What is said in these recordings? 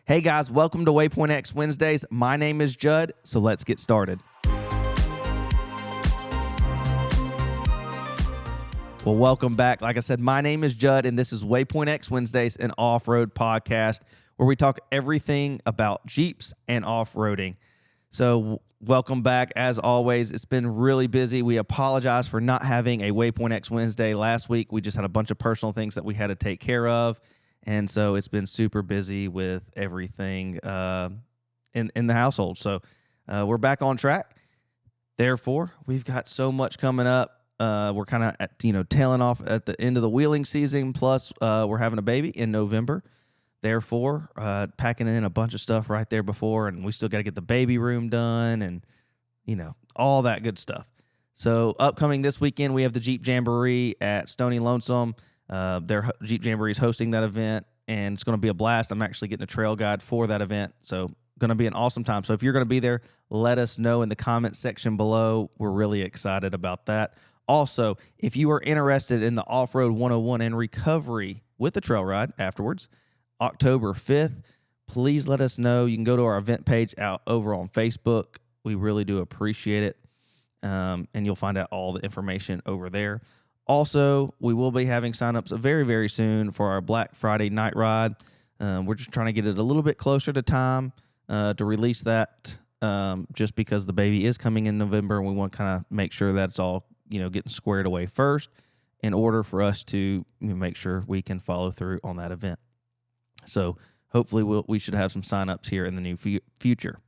Hey guys, welcome to Waypoint X Wednesdays. My name is Judd, so let's get started. Well, welcome back. Like I said, my name is Judd, and this is Waypoint X Wednesdays, an off-road podcast where we talk everything about Jeeps and off-roading. So welcome back. As always, it's been really busy. We apologize for not having a Waypoint X Wednesday last week. We just had a bunch of personal things that we had to take care of. And so it's been super busy with everything in the household. So we're back on track. Therefore, we've got so much coming up. We're kind of tailing off at the end of the wheeling season. Plus, we're having a baby in November. Therefore, packing in a bunch of stuff right there before, and we still got to get the baby room done, and all that good stuff. So upcoming this weekend, we have the Jeep Jamboree at Stony Lonesome. Their Jeep Jamboree is hosting that event, and it's going to be a blast. I'm actually getting a trail guide for that event, so going to be an awesome time. So if you're going to be there, let us know in the comment section below. We're really excited about that. Also, if you are interested in the Off-Road 101 and recovery with the trail ride afterwards, October 5th, please let us know. You can go to our event page out over on Facebook. We really do appreciate it, and you'll find out all the information over there. Also, we will be having signups very, very soon for our Black Friday night ride. We're just trying to get it a little bit closer to time to release that, just because the baby is coming in November, and we want to kind of make sure that it's all getting squared away first in order for us to make sure we can follow through on that event. So hopefully we should have some signups here in the near future.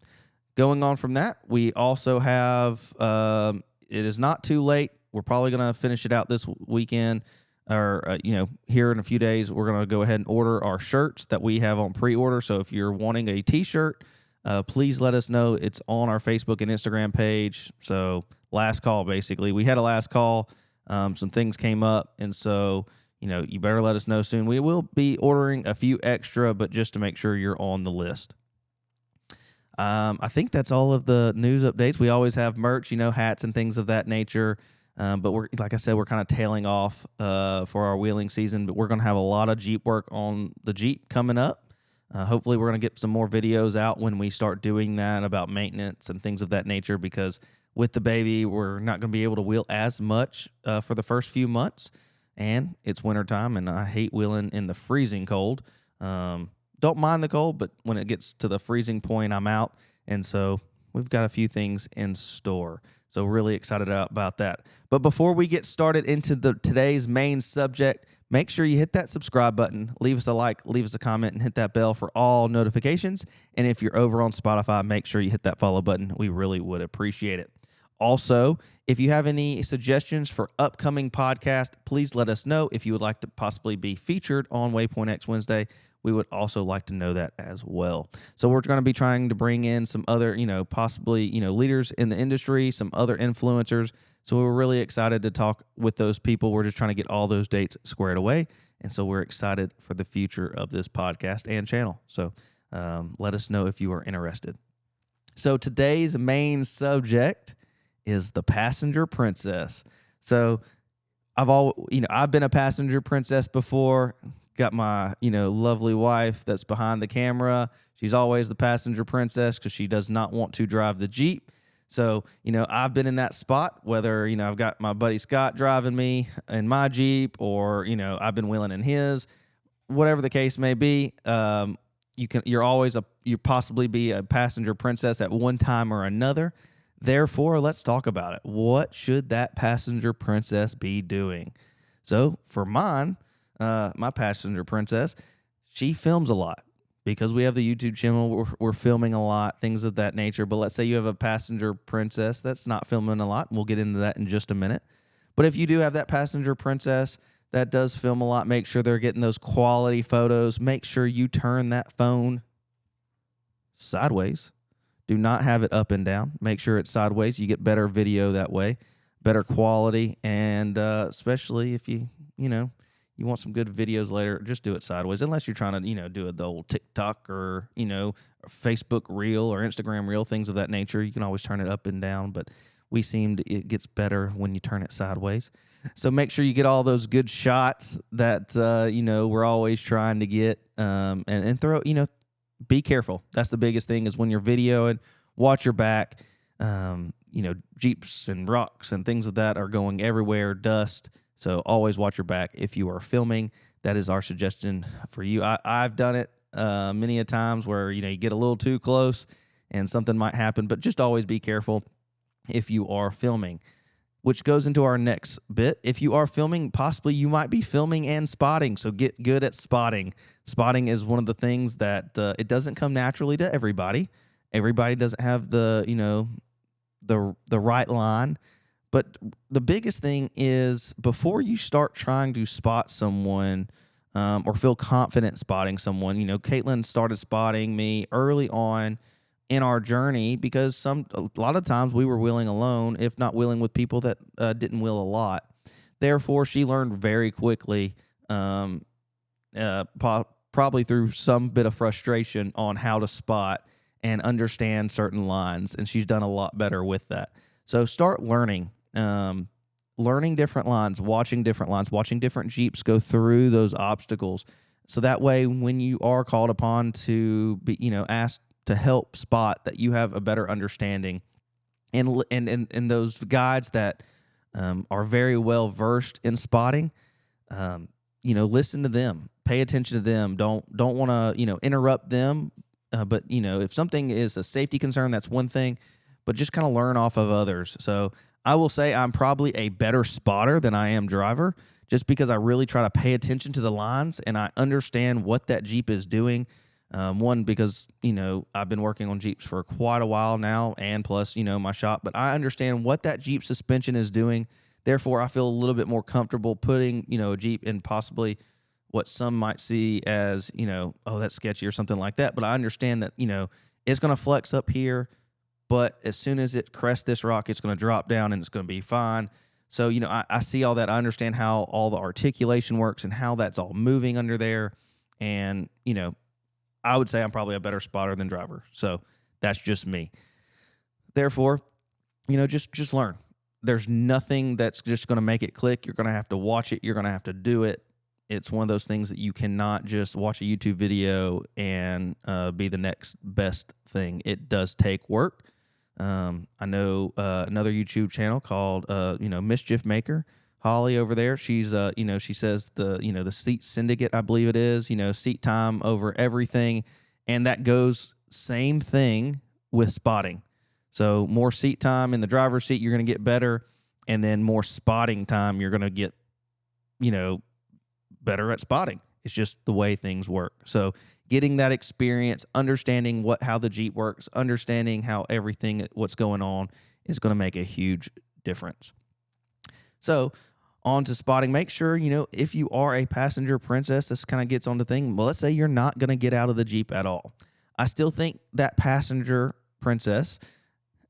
Going on from that, we also have it is not too late. We're probably going to finish it out this weekend or, here in a few days. We're going to go ahead and order our shirts that we have on pre-order. So if you're wanting a t-shirt, please let us know. It's on our Facebook and Instagram page. So last call, basically. We had a last call. Some things came up. And so, you better let us know soon. We will be ordering a few extra, but just to make sure you're on the list. I think that's all of the news updates. We always have merch, hats and things of that nature. But like I said, we're kind of tailing off for our wheeling season, but we're going to have a lot of Jeep work on the Jeep coming up. Hopefully we're going to get some more videos out when we start doing that about maintenance and things of that nature, because with the baby, we're not going to be able to wheel as much for the first few months. And it's wintertime, and I hate wheeling in the freezing cold. Don't mind the cold, but when it gets to the freezing point, I'm out. And so we've got a few things in store. So really excited about that. But before we get started into today's main subject, make sure you hit that subscribe button, leave us a like, leave us a comment, and hit that bell for all notifications. And if you're over on Spotify, make sure you hit that follow button. We really would appreciate it. Also, if you have any suggestions for upcoming podcasts, please let us know. If you would like to possibly be featured on Waypoint X Wednesday, we would also like to know that as well. So we're going to be trying to bring in some other, possibly, leaders in the industry, some other influencers. So we're really excited to talk with those people. We're just trying to get all those dates squared away. And so we're excited for the future of this podcast and channel. So let us know if you are interested. So today's main subject is the passenger princess. So I've been a passenger princess before. Got my, lovely wife that's behind the camera. She's always the passenger princess because she does not want to drive the Jeep. So, I've been in that spot, whether, I've got my buddy Scott driving me in my Jeep, or, I've been wheeling in his, whatever the case may be. You possibly be a passenger princess at one time or another. Therefore, let's talk about it. What should that passenger princess be doing? So for mine, my passenger princess, she films a lot because we have the YouTube channel. We're filming a lot, things of that nature. But let's say you have a passenger princess that's not filming a lot. We'll get into that in just a minute. But if you do have that passenger princess that does film a lot, make sure they're getting those quality photos. Make sure you turn that phone sideways. Do not have it up and down. Make sure it's sideways. You get better video that way, better quality, and especially if you want some good videos later, just do it sideways. Unless you're trying to, do the old TikTok or, Facebook reel or Instagram reel, things of that nature. You can always turn it up and down, but it gets better when you turn it sideways. So make sure you get all those good shots that, we're always trying to get, and throw, be careful. That's the biggest thing, is when you're videoing, watch your back. Jeeps and rocks and things of that are going everywhere, dust. So always watch your back if you are filming. That is our suggestion for you. I've done it many a times where, you get a little too close and something might happen, but just always be careful if you are filming, which goes into our next bit. If you are filming, possibly you might be filming and spotting. So get good at spotting. Spotting is one of the things that it doesn't come naturally to everybody. Everybody doesn't have the right line. But the biggest thing is, before you start trying to spot someone or feel confident spotting someone, Caitlin started spotting me early on in our journey because a lot of times we were wheeling alone, if not wheeling with people that didn't wheel a lot. Therefore, she learned very quickly, probably through some bit of frustration, on how to spot and understand certain lines, and she's done a lot better with that. So start learning different lines, watching different Jeeps go through those obstacles. So that way, when you are called upon to be, asked to help spot, that you have a better understanding. And those guides that are very well versed in spotting, listen to them, pay attention to them. Don't want to, interrupt them. But if something is a safety concern, that's one thing, but just kind of learn off of others. So I will say I'm probably a better spotter than I am driver, just because I really try to pay attention to the lines and I understand what that Jeep is doing. One, because, I've been working on Jeeps for quite a while now, and plus, my shop, but I understand what that Jeep suspension is doing. Therefore, I feel a little bit more comfortable putting, a Jeep in possibly what some might see as, oh, that's sketchy or something like that. But I understand that, it's going to flex up here, but as soon as it crests this rock, it's going to drop down and it's going to be fine. So, I see all that. I understand how all the articulation works and how that's all moving under there. And, I would say I'm probably a better spotter than driver. So that's just me. Therefore, just learn. There's nothing that's just going to make it click. You're going to have to watch it. You're going to have to do it. It's one of those things that you cannot just watch a YouTube video and be the next best thing. It does take work. I know another YouTube channel called, Mischief Maker. Holly over there, she's, she says the seat syndicate, I believe it is, seat time over everything. And that goes same thing with spotting. So more seat time in the driver's seat, you're going to get better. And then more spotting time, you're going to get, better at spotting. It's just the way things work. So getting that experience, understanding how the Jeep works, understanding how what's going on is going to make a huge difference. So on to spotting. Make sure, if you are a passenger princess, this kind of gets on the thing. Well, let's say you're not going to get out of the Jeep at all. I still think that passenger princess,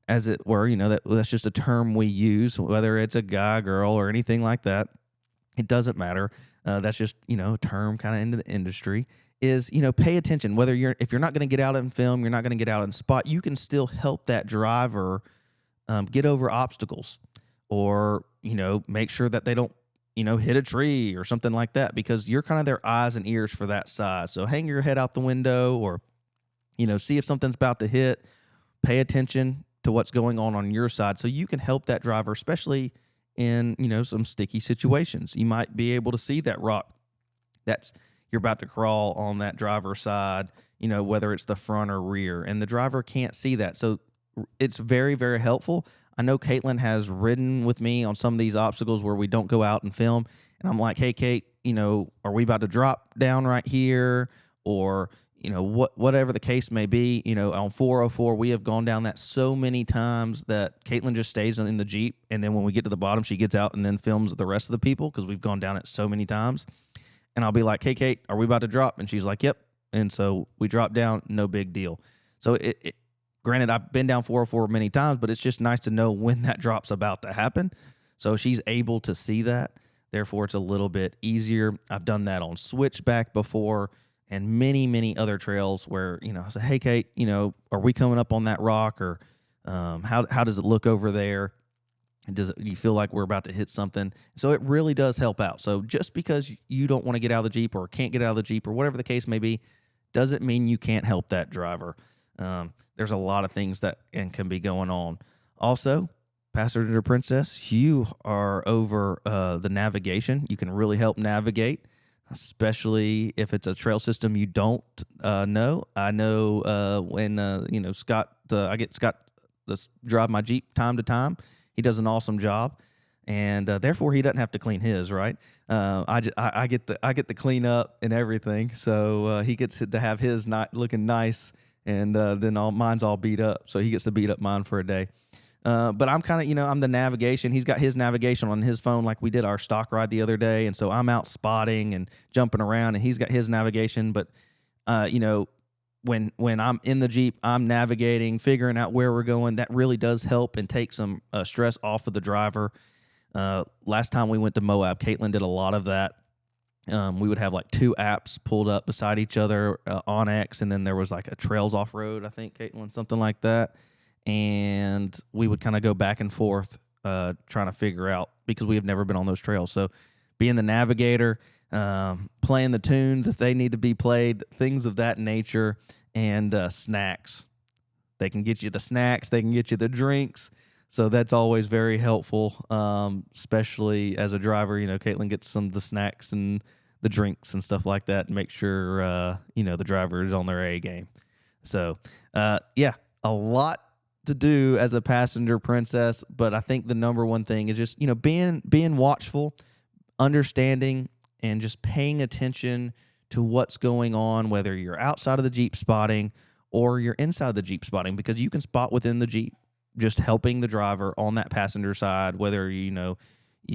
as it were, that's just a term we use, whether it's a guy, girl, or anything like that. It doesn't matter. That's just, a term kind of into the industry, is, pay attention. If you're not going to get out and film, you're not going to get out and spot, you can still help that driver get over obstacles, or, make sure that they don't, hit a tree or something like that, because you're kind of their eyes and ears for that side. So hang your head out the window, or, see if something's about to hit, pay attention to what's going on your side, so you can help that driver, especially in, some sticky situations. You might be able to see that rock you're about to crawl on that driver's side, whether it's the front or rear, and the driver can't see that. So it's very, very helpful. I know Caitlin has ridden with me on some of these obstacles where we don't go out and film, and I'm like, hey, Kate, are we about to drop down right here? Or, whatever the case may be, on 404, we have gone down that so many times that Caitlin just stays in the Jeep, and then when we get to the bottom, she gets out and then films the rest of the people, because we've gone down it so many times. And I'll be like, hey, Kate, are we about to drop? And she's like, yep. And so we drop down, no big deal. So granted, I've been down 404 many times, but it's just nice to know when that drop's about to happen. So she's able to see that. Therefore, it's a little bit easier. I've done that on Switchback before, and many, many other trails where, I say, hey, Kate, are we coming up on that rock? Or how does it look over there? Do you feel like we're about to hit something? So it really does help out. So just because you don't want to get out of the Jeep, or can't get out of the Jeep, or whatever the case may be, doesn't mean you can't help that driver. There's a lot of things that can be going on. Also, Passenger Princess, you are over the navigation. You can really help navigate, especially if it's a trail system you don't know. I know when Scott, I get Scott to drive my Jeep time to time. He does an awesome job, and therefore he doesn't have to clean his. Right? I get the clean up and everything, so he gets to have his not looking nice, and then mine's all beat up, so he gets to beat up mine for a day. But I'm kind of, I'm the navigation. He's got his navigation on his phone, like we did our stock ride the other day. And so I'm out spotting and jumping around, and he's got his navigation. But, when I'm in the Jeep, I'm navigating, figuring out where we're going. That really does help and take some stress off of the driver. Last time we went to Moab, Caitlin did a lot of that. We would have like 2 apps pulled up beside each other on X, and then there was like a Trails Offroad, I think, Caitlin, something like that. And we would kind of go back and forth trying to figure out, because we have never been on those trails. So being the navigator, playing the tunes if they need to be played, things of that nature, and snacks. They can get you the snacks. They can get you the drinks. So that's always very helpful, especially as a driver. Caitlin gets some of the snacks and the drinks and stuff like that, and make sure, the driver is on their A game. So, a lot to do as a passenger princess, but I think the number one thing is just being watchful, understanding, and just paying attention to what's going on, whether you're outside of the Jeep spotting or you're inside the Jeep spotting, because you can spot within the Jeep, just helping the driver on that passenger side, whether you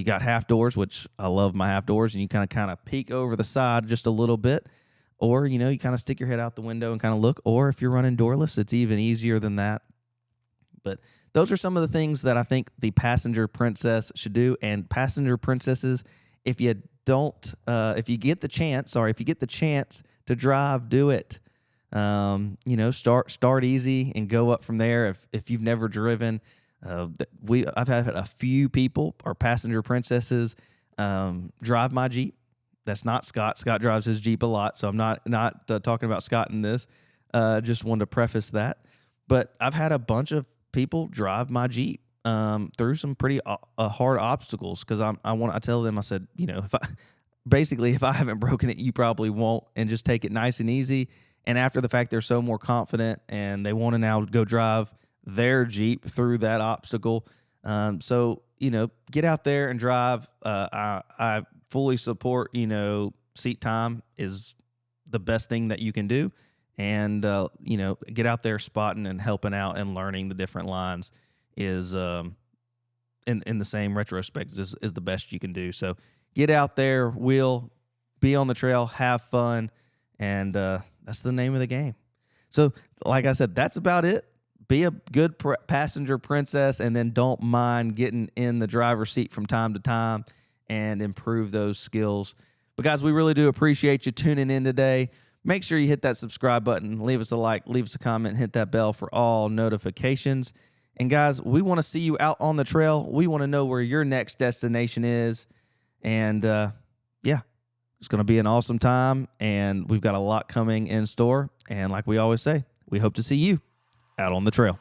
got half doors, which I love my half doors, and you kind of peek over the side just a little bit, or you kind of stick your head out the window and kind of look, or if you're running doorless, it's even easier than that. But those are some of the things that I think the passenger princess should do. And passenger princesses, if you get the chance to drive, do it. Start easy and go up from there. If you've never driven, I've had a few people, our passenger princesses, drive my Jeep. That's not Scott. Scott drives his Jeep a lot, so I'm not talking about Scott in this. Just wanted to preface that. But I've had a bunch of people drive my Jeep through some pretty hard obstacles, because I tell them, I said, if I haven't broken it, you probably won't, and just take it nice and easy. And after the fact, they're so more confident, and they want to now go drive their Jeep through that obstacle. So get out there and drive. I fully support, seat time is the best thing that you can do. And, get out there spotting and helping out and learning the different lines is, in the same retrospect, is the best you can do. So get out there, be on the trail, have fun, and that's the name of the game. So like I said, that's about it. Be a good passenger princess, and then don't mind getting in the driver's seat from time to time and improve those skills. But guys, we really do appreciate you tuning in today. Make sure you hit that subscribe button, leave us a like, leave us a comment, hit that bell for all notifications. And guys, we want to see you out on the trail. We want to know where your next destination is. And it's going to be an awesome time. And we've got a lot coming in store. And like we always say, we hope to see you out on the trail.